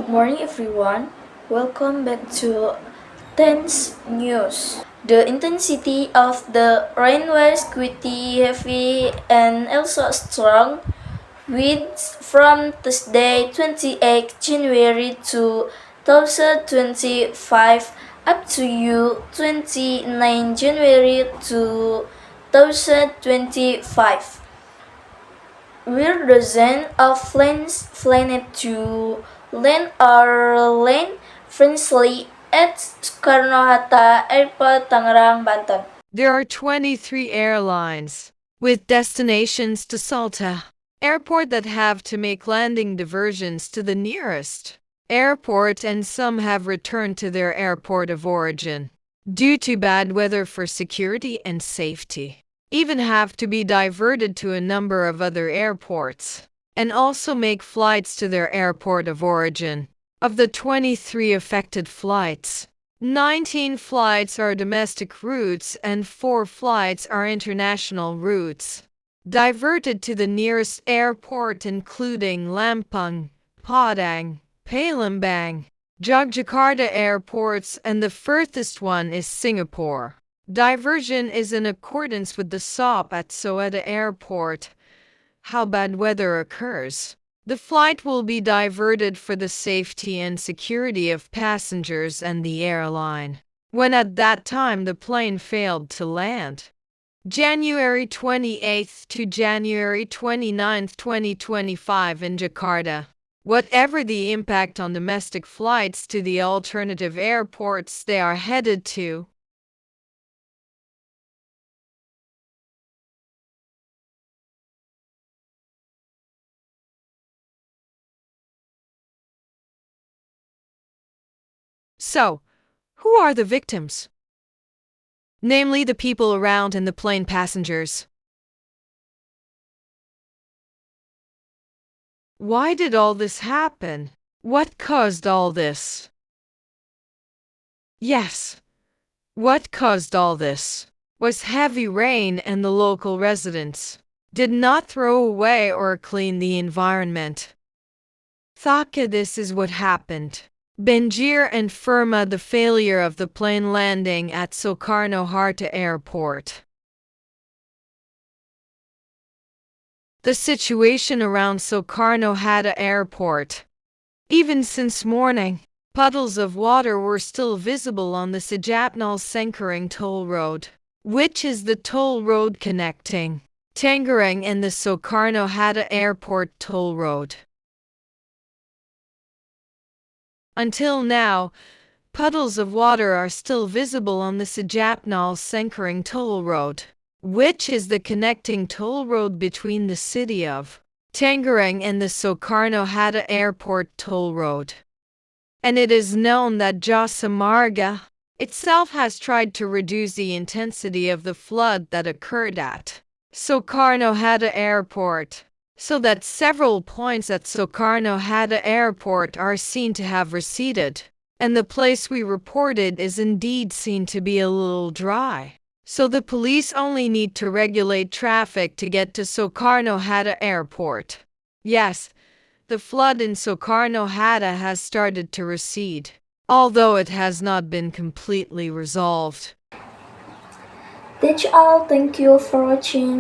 Good morning, everyone. Welcome back to Tense News. The intensity of the rain was quite heavy and also strong, winds from Thursday 28 January to 2025 up to 29 January 2025. Where dozens of planes flying to land or land friendly at Soekarno-Hatta Airport, Tangerang, Banten. There are 23 airlines with destinations to Salta Airport that have to make landing diversions to the nearest airport, and some have returned to their airport of origin due to bad weather for security and safety. Even have to be diverted to a number of other airports and also make flights to their airport of origin. Of the 23 affected flights, 19 flights are domestic routes and 4 flights are international routes, diverted to the nearest airport including Lampung, Padang, Palembang, Jakarta airports, and the furthest one is Singapore. Diversion is in accordance with the SOP at Soweto Airport. How bad weather occurs. The flight will be diverted for the safety and security of passengers and the airline, when at that time the plane failed to land. January 28th to January 29th, 2025 in Jakarta. Whatever the impact on domestic flights to the alternative airports they are headed to, So, who are the victims? Namely, the people around and the plane passengers. Why did all this happen? What caused all this? Yes, what caused all this was heavy rain, and the local residents did not throw away or clean the environment. This is what happened. Banjir and Firma, the failure of the plane landing at Soekarno-Hatta Airport. The situation around Soekarno-Hatta Airport. Even since morning, puddles of water were still visible on the Sejapnol Cengkareng toll road, which is the toll road connecting Cengkareng and the Soekarno-Hatta Airport toll road. Until now, puddles of water are still visible on the Sejapnol Cengkareng toll road, which is the connecting toll road between the city of Cengkareng and the Soekarno-Hatta Airport toll road. And it is known that Jasa Marga itself has tried to reduce the intensity of the flood that occurred at Soekarno-Hatta Airport, so that several points at Soekarno-Hatta Airport are seen to have receded, and the place we reported is indeed seen to be a little dry. So the police only need to regulate traffic to get to Soekarno-Hatta Airport. Yes, the flood in Soekarno-Hatta has started to recede, although it has not been completely resolved. That's all. Thank you for watching.